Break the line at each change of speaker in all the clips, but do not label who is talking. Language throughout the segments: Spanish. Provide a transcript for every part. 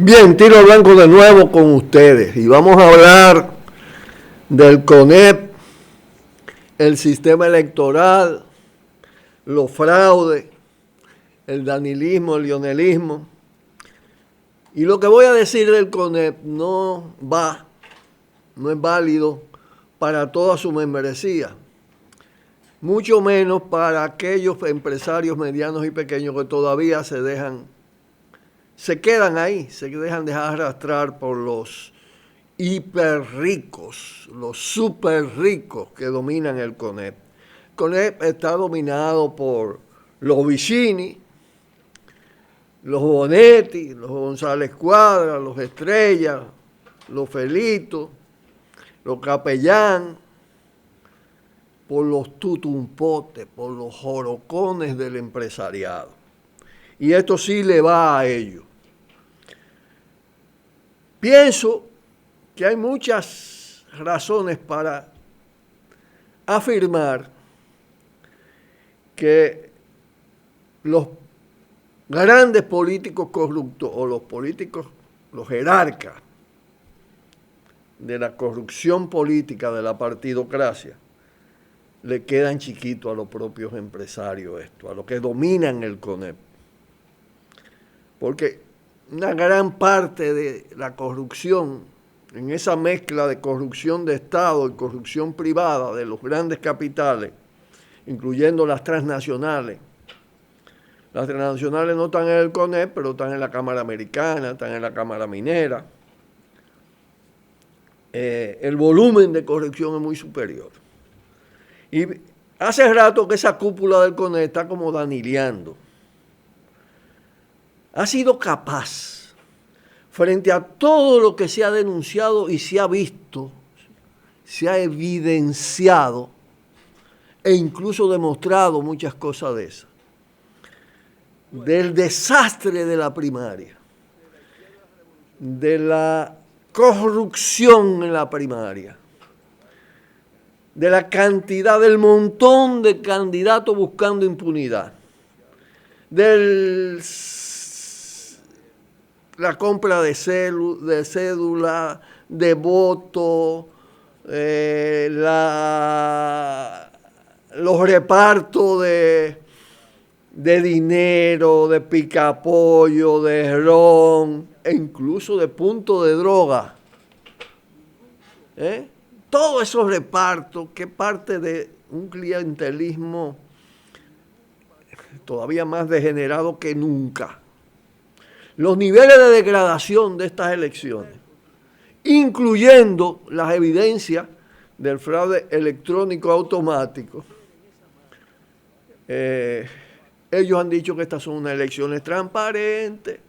Bien, Tiro Blanco de nuevo con ustedes y vamos a hablar del CONEP, el sistema electoral, los fraudes, el danilismo, el lionelismo. Y lo que voy a decir del CONEP no es válido para toda su membresía, mucho menos para aquellos empresarios medianos y pequeños que todavía se quedan ahí, se dejan dejar arrastrar por los hiper ricos, los super ricos que dominan el CONEP. El CONEP está dominado por los Vicini, los Bonetti, los González Cuadra, los Estrella, los Felito, los Capellán, por los tutumpotes, por los jorocones del empresariado. Y esto sí le va a ellos. Pienso que hay muchas razones para afirmar que los grandes políticos corruptos o los políticos, los jerarcas de la corrupción política de la partidocracia, le quedan chiquitos a los propios empresarios a los que dominan el CONEP. Porque una gran parte de la corrupción, en esa mezcla de corrupción de Estado y corrupción privada de los grandes capitales, incluyendo las transnacionales. Las transnacionales no están en el CONEP, pero están en la Cámara Americana, están en la Cámara Minera. El volumen de corrupción es muy superior. Y hace rato que esa cúpula del CONEP está como danileando. Ha sido capaz, frente a todo lo que se ha denunciado y se ha visto, se ha evidenciado e incluso demostrado muchas cosas de esas, del desastre de la primaria, de la corrupción en la primaria, de la cantidad, del montón de candidatos buscando impunidad, de la compra de cédula, de voto, los repartos de dinero, de picapollo, de ron, e incluso de punto de droga. Todos esos repartos que parte de un clientelismo todavía más degenerado que nunca. Los niveles de degradación de estas elecciones, incluyendo las evidencias del fraude electrónico automático. Ellos han dicho que estas son unas elecciones transparentes,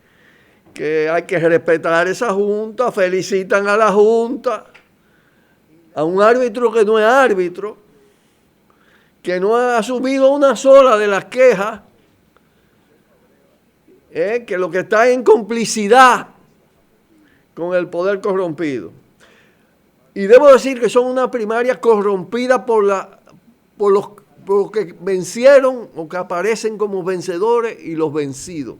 que hay que respetar esa junta, felicitan a la junta, a un árbitro que no es árbitro, que no ha asumido una sola de las quejas, que lo que está en complicidad con el poder corrompido. Y debo decir que son una primaria corrompida por los que vencieron o que aparecen como vencedores y los vencidos.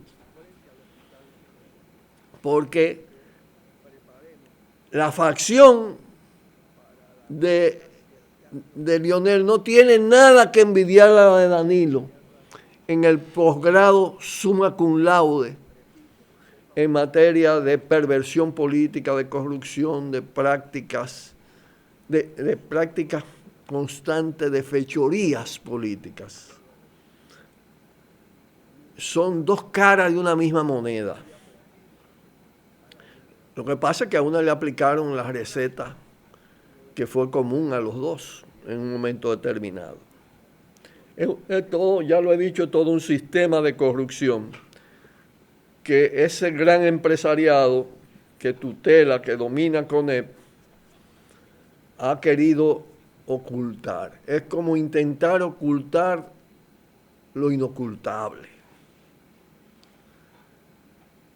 Porque la facción de Lionel no tiene nada que envidiar a la de Danilo en el posgrado summa cum laude en materia de perversión política, de corrupción, de prácticas constantes de fechorías políticas. Son dos caras de una misma moneda. Lo que pasa es que a una le aplicaron la receta que fue común a los dos en un momento determinado. Es todo, ya lo he dicho, todo un sistema de corrupción que ese gran empresariado que tutela, que domina CONEP, ha querido ocultar. Es como intentar ocultar lo inocultable.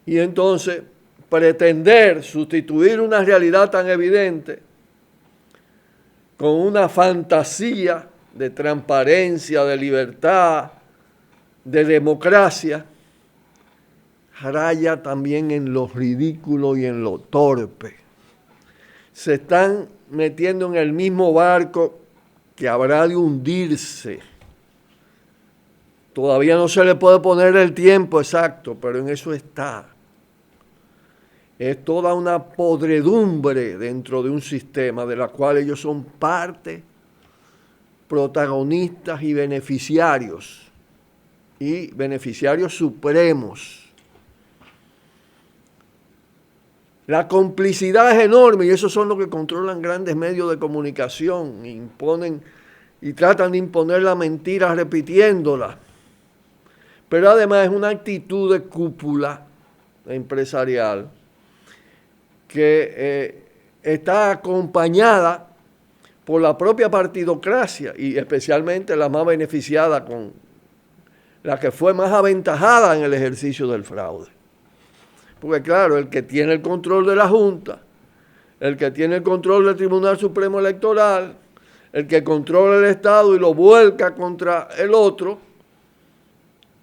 Y entonces pretender sustituir una realidad tan evidente con una fantasía de transparencia, de libertad, de democracia, raya también en lo ridículo y en lo torpe. Se están metiendo en el mismo barco que habrá de hundirse. Todavía no se le puede poner el tiempo exacto, pero en eso está. Es toda una podredumbre dentro de un sistema de la cual ellos son parte, protagonistas y beneficiarios supremos. La complicidad es enorme y esos son los que controlan grandes medios de comunicación, imponen y tratan de imponer la mentira repitiéndola. Pero además es una actitud de cúpula empresarial que está acompañada por la propia partidocracia y especialmente la más beneficiada, con la que fue más aventajada en el ejercicio del fraude. Porque claro, el que tiene el control de la Junta, el que tiene el control del Tribunal Supremo Electoral, el que controla el Estado y lo vuelca contra el otro,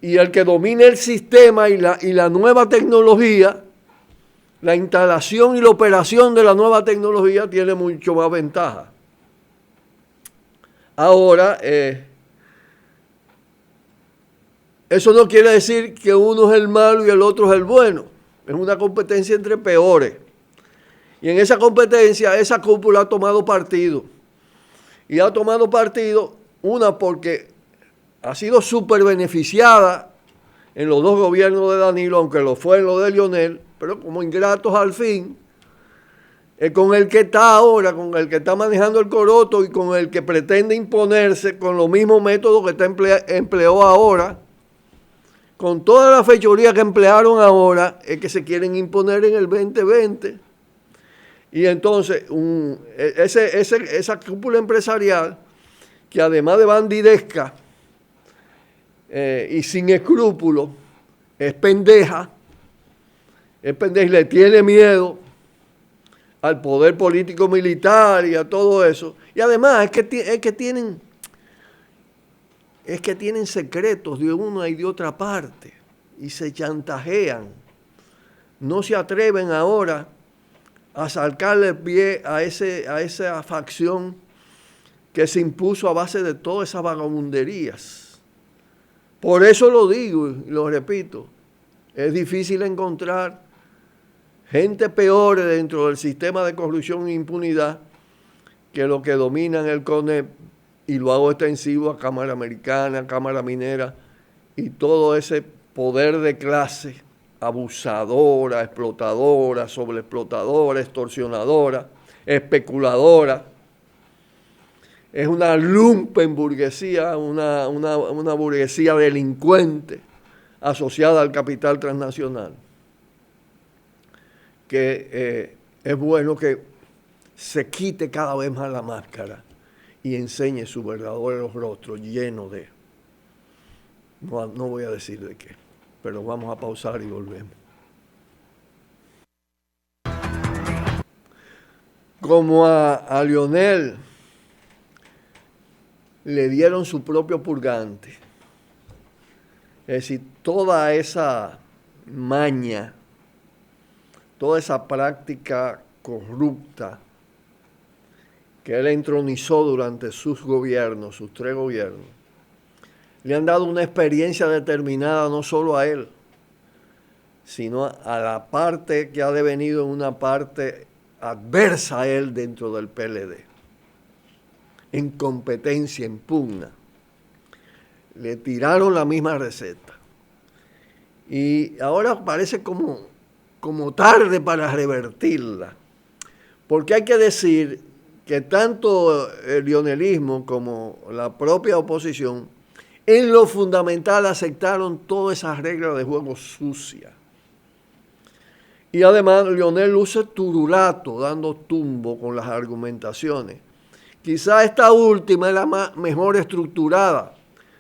y el que domina el sistema y la nueva tecnología, la instalación y la operación de la nueva tecnología tiene mucho más ventaja. Ahora, eso no quiere decir que uno es el malo y el otro es el bueno. Es una competencia entre peores. Y en esa competencia, esa cúpula ha tomado partido. Y ha tomado partido, una, porque ha sido súper beneficiada en los dos gobiernos de Danilo, aunque lo fue en lo de Lionel, pero como ingratos al fin, con el que está ahora, con el que está manejando el coroto y con el que pretende imponerse con los mismos métodos que empleó ahora, con toda la fechoría que emplearon ahora, es que se quieren imponer en el 2020. Y entonces, esa cúpula empresarial, que además de bandidesca y sin escrúpulos, es pendeja y le tiene miedo al poder político militar y a todo eso. Y además es que tienen secretos de una y de otra parte y se chantajean. No se atreven ahora a sacarle pie a esa facción que se impuso a base de todas esas vagabunderías. Por eso lo digo y lo repito, es difícil encontrar gente peor dentro del sistema de corrupción e impunidad que lo que dominan el CONEP, y lo hago extensivo a Cámara Americana, Cámara Minera y todo ese poder de clase abusadora, explotadora, sobreexplotadora, extorsionadora, especuladora. Es una lumpenburguesía, una burguesía delincuente asociada al capital transnacional, que es bueno que se quite cada vez más la máscara y enseñe su verdadero rostro lleno de... No voy a decir de qué, pero vamos a pausar y volvemos. Como a Lionel le dieron su propio purgante, es decir, toda esa maña, toda esa práctica corrupta que él entronizó durante sus gobiernos, sus 3 gobiernos, le han dado una experiencia determinada no solo a él, sino a la parte que ha devenido en una parte adversa a él dentro del PLD, en competencia, en pugna. Le tiraron la misma receta. Y ahora parece como tarde para revertirla, porque hay que decir que tanto el lionelismo como la propia oposición en lo fundamental aceptaron todas esas reglas de juego sucias. Y además Lionel luce turulato, dando tumbo con las argumentaciones. Quizá esta última es la mejor estructurada,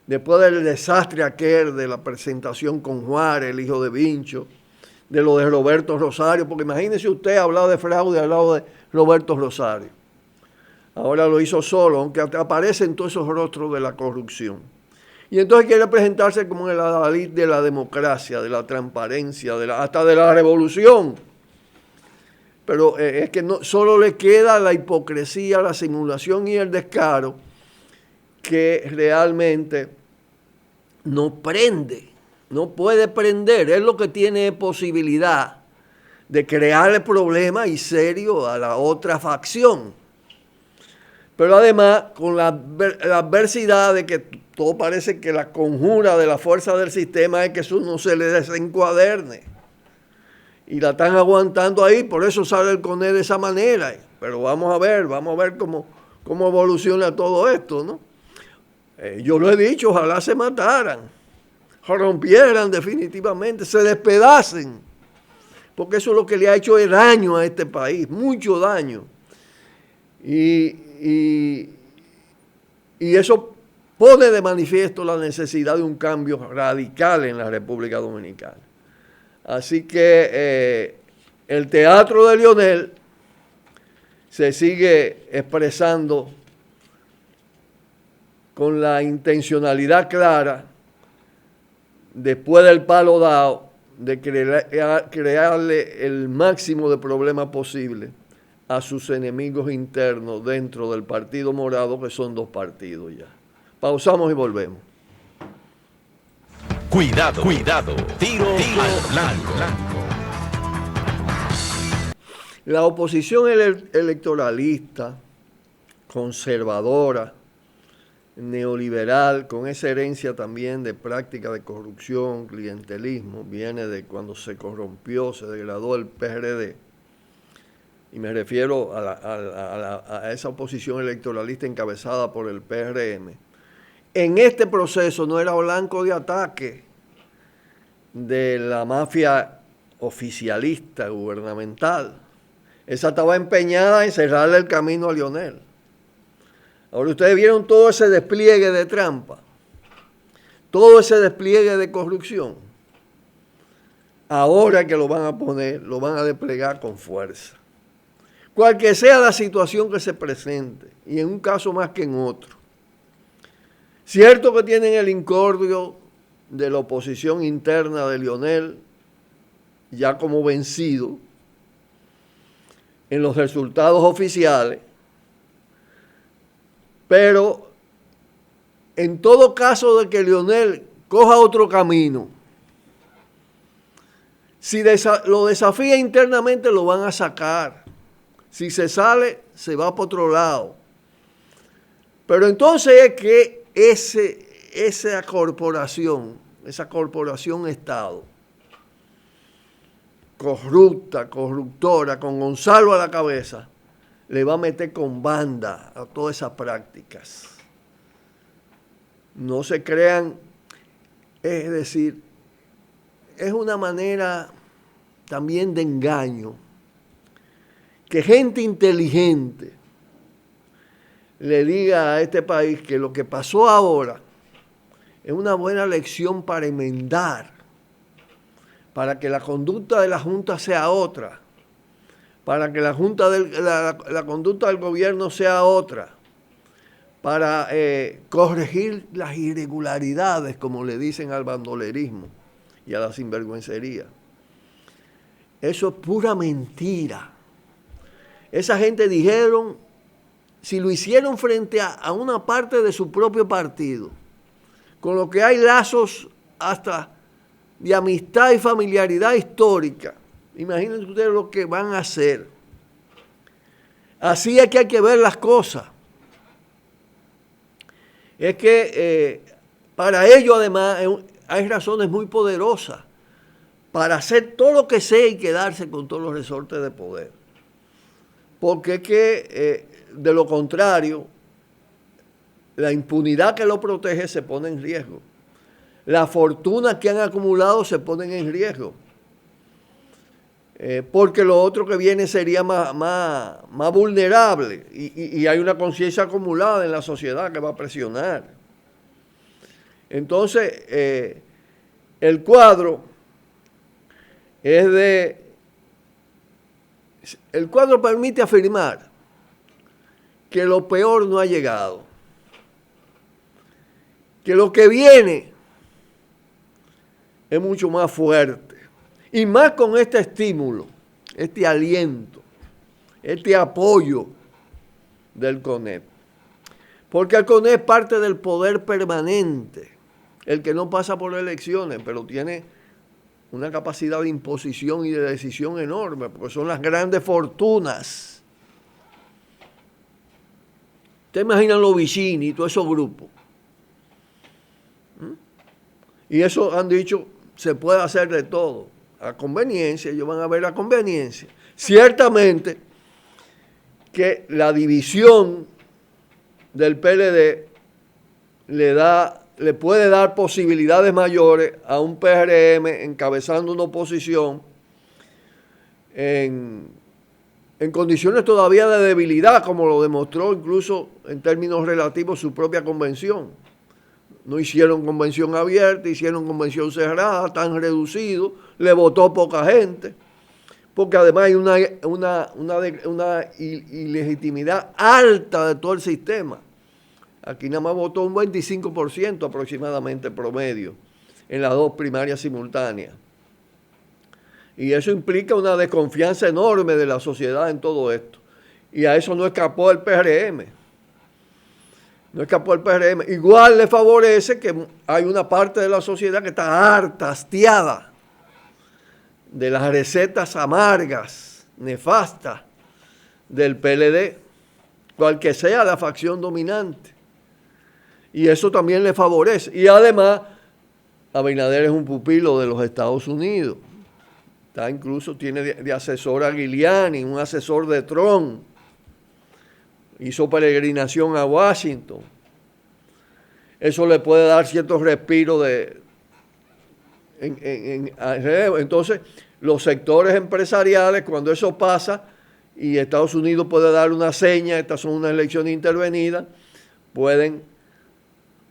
después del desastre aquel de la presentación con Juárez, el hijo de Vincho, de lo de Roberto Rosario, porque imagínese usted, ha hablado de fraude, ha hablado de Roberto Rosario. Ahora lo hizo solo, aunque aparecen todos esos rostros de la corrupción. Y entonces quiere presentarse como el adalid de la democracia, de la transparencia, hasta de la revolución. Pero es que no, solo le queda la hipocresía, la simulación y el descaro que realmente no prende, no puede prender. Es lo que tiene posibilidad de crearle problemas y serio a la otra facción. Pero además, con la adversidad de que todo parece que la conjura de la fuerza del sistema es que eso no se le desencuaderne. Y la están aguantando ahí, por eso sale el CONEP de esa manera. Pero vamos a ver cómo evoluciona todo esto, ¿no? Yo lo he dicho, ojalá se mataran, rompieran definitivamente, se despedacen, porque eso es lo que le ha hecho el daño a este país, mucho daño. Y eso pone de manifiesto la necesidad de un cambio radical en la República Dominicana. Así que el teatro de Leonel se sigue expresando con la intencionalidad clara, después del palo dado, de crearle el máximo de problemas posible a sus enemigos internos dentro del Partido Morado, que son 2 partidos ya. Pausamos y volvemos.
Cuidado. Tiro al blanco.
La oposición electoralista, conservadora, neoliberal, con esa herencia también de práctica de corrupción, clientelismo, viene de cuando se corrompió, se degradó el PRD. Y me refiero a esa oposición electoralista encabezada por el PRM. En este proceso no era blanco de ataque de la mafia oficialista, gubernamental. Esa estaba empeñada en cerrarle el camino a Leonel. Ahora ustedes vieron todo ese despliegue de trampa, todo ese despliegue de corrupción. Ahora que lo van a poner, lo van a desplegar con fuerza. Cualquier sea la situación que se presente, y en un caso más que en otro. Cierto que tienen el incordio de la oposición interna de Leonel, ya como vencido, en los resultados oficiales, pero en todo caso de que Leonel coja otro camino, si lo desafía internamente lo van a sacar. Si se sale, se va para otro lado. Pero entonces es que esa corporación Estado, corruptora, con Gonzalo a la cabeza, le va a meter con banda a todas esas prácticas. No se crean, es decir, es una manera también de engaño que gente inteligente le diga a este país que lo que pasó ahora es una buena lección para enmendar, para que la conducta de la Junta sea otra, para que la conducta del gobierno sea otra, para corregir las irregularidades, como le dicen al bandolerismo y a la sinvergüencería. Eso es pura mentira. Esa gente dijeron, si lo hicieron frente a una parte de su propio partido, con lo que hay lazos hasta de amistad y familiaridad histórica, imagínense ustedes lo que van a hacer. Así es que hay que ver las cosas. Es que para ello además hay razones muy poderosas para hacer todo lo que sea y quedarse con todos los resortes de poder. Porque es que, de lo contrario, la impunidad que lo protege se pone en riesgo. Las fortunas que han acumulado se ponen en riesgo. Porque lo otro que viene sería más vulnerable. Y hay una conciencia acumulada en la sociedad que va a presionar. Entonces, el cuadro es de... El cuadro permite afirmar que lo peor no ha llegado, que lo que viene es mucho más fuerte. Y más con este estímulo, este aliento, este apoyo del CONEP. Porque el CONEP es parte del poder permanente, el que no pasa por elecciones, pero tiene una capacidad de imposición y de decisión enorme, porque son las grandes fortunas. ¿Te imaginan los Vicini y todos esos grupos? Y eso han dicho, se puede hacer de todo. A conveniencia, ellos van a ver la conveniencia. Ciertamente que la división del PLD le puede dar posibilidades mayores a un PRM encabezando una oposición en condiciones todavía de debilidad, como lo demostró incluso en términos relativos su propia convención. No hicieron convención abierta, hicieron convención cerrada, tan reducido, le votó poca gente, porque además hay una ilegitimidad alta de todo el sistema. Aquí nada más votó un 25% aproximadamente promedio en las dos primarias simultáneas. Y eso implica una desconfianza enorme de la sociedad en todo esto. Y a eso no escapó el PRM. No escapó el PRM. Igual le favorece que hay una parte de la sociedad que está harta, hastiada de las recetas amargas, nefastas del PLD, cual que sea la facción dominante. Y eso también le favorece. Y además, Abinader es un pupilo de los Estados Unidos. Está incluso, tiene de asesor a Giuliani, un asesor de Trump. Hizo peregrinación a Washington. Eso le puede dar ciertos respiros entonces, los sectores empresariales, cuando eso pasa y Estados Unidos puede dar una seña, estas son unas elecciones intervenidas, pueden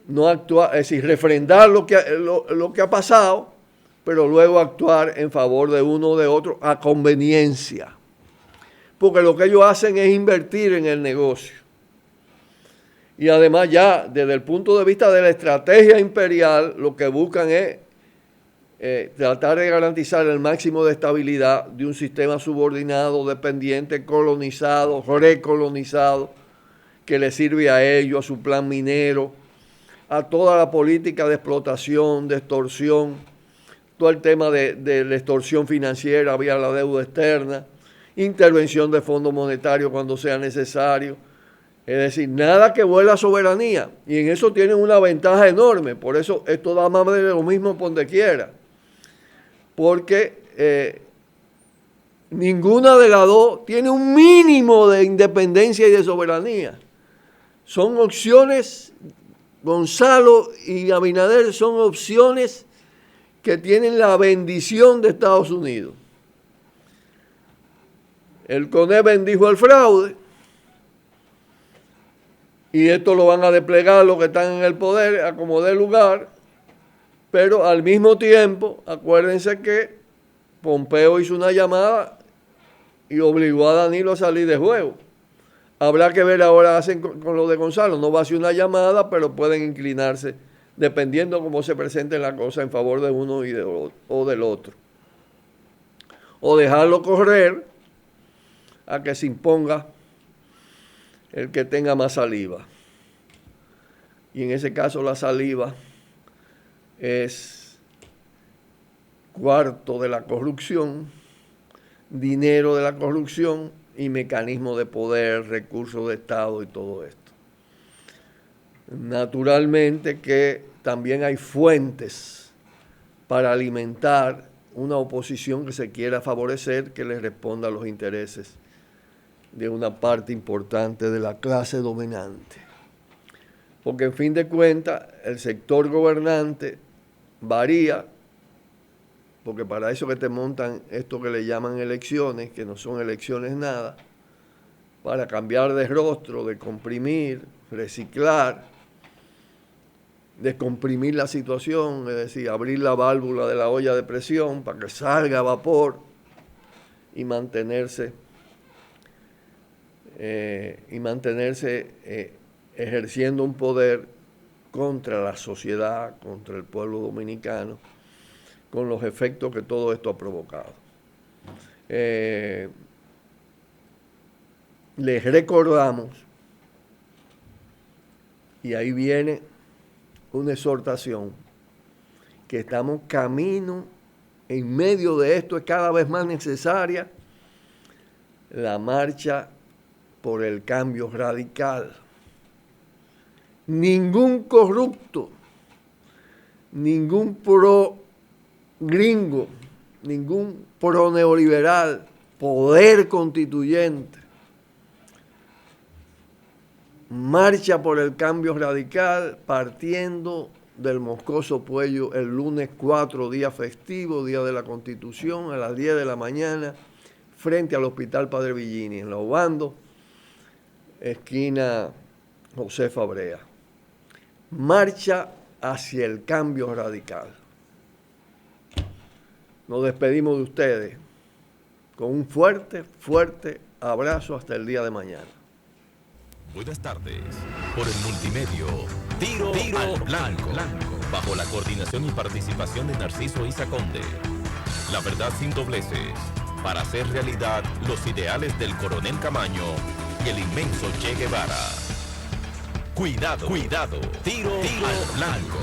no actuar, es decir, refrendar lo que ha pasado, pero luego actuar en favor de uno o de otro a conveniencia. Porque lo que ellos hacen es invertir en el negocio. Y además ya, desde el punto de vista de la estrategia imperial, lo que buscan es tratar de garantizar el máximo de estabilidad de un sistema subordinado, dependiente, colonizado, recolonizado, que le sirve a ellos, a su plan minero, a toda la política de explotación, de extorsión, todo el tema de la extorsión financiera vía la deuda externa, intervención de Fondo Monetario cuando sea necesario. Es decir, nada que vuela soberanía. Y en eso tienen una ventaja enorme. Por eso esto da más de lo mismo por donde quiera. Porque ninguna de las dos tiene un mínimo de independencia y de soberanía. Son opciones, Gonzalo y Abinader son opciones que tienen la bendición de Estados Unidos. El CONEP bendijo el fraude y esto lo van a desplegar los que están en el poder a como dé lugar, pero al mismo tiempo, acuérdense que Pompeo hizo una llamada y obligó a Danilo a salir de juego. Habrá que ver ahora hacen con lo de Gonzalo. No va a ser una llamada, pero pueden inclinarse, dependiendo cómo se presente la cosa, en favor de uno o del otro. O dejarlo correr a que se imponga el que tenga más saliva. Y en ese caso la saliva es cuarto de la corrupción, dinero de la corrupción y mecanismo de poder, recursos de Estado y todo esto. Naturalmente que también hay fuentes para alimentar una oposición que se quiera favorecer, que le responda a los intereses de una parte importante de la clase dominante. Porque en fin de cuentas, el sector gobernante varía, porque para eso que te montan esto que le llaman elecciones, que no son elecciones nada, para cambiar de rostro, de comprimir, reciclar, descomprimir la situación, es decir, abrir la válvula de la olla de presión para que salga vapor y mantenerse ejerciendo un poder contra la sociedad, contra el pueblo dominicano, con los efectos que todo esto ha provocado. Les recordamos, y ahí viene una exhortación, que estamos camino, en medio de esto es cada vez más necesaria la marcha por el cambio radical. Ningún corrupto, ningún pro gringo, ningún pro neoliberal, poder constituyente, marcha por el cambio radical partiendo del Moscoso Puello el lunes 4, día festivo, día de la Constitución, a las 10 de la mañana, frente al Hospital Padre Villini, en La Obando, esquina José Fabrea. Marcha hacia el cambio radical. Nos despedimos de ustedes con un fuerte, fuerte abrazo hasta el día de mañana.
Buenas tardes. Por el multimedio, Tiro al Blanco, bajo la coordinación y participación de Narciso Isa Conde. La verdad sin dobleces, para hacer realidad los ideales del Coronel Camaño y el inmenso Che Guevara. Cuidado, Tiro al Blanco.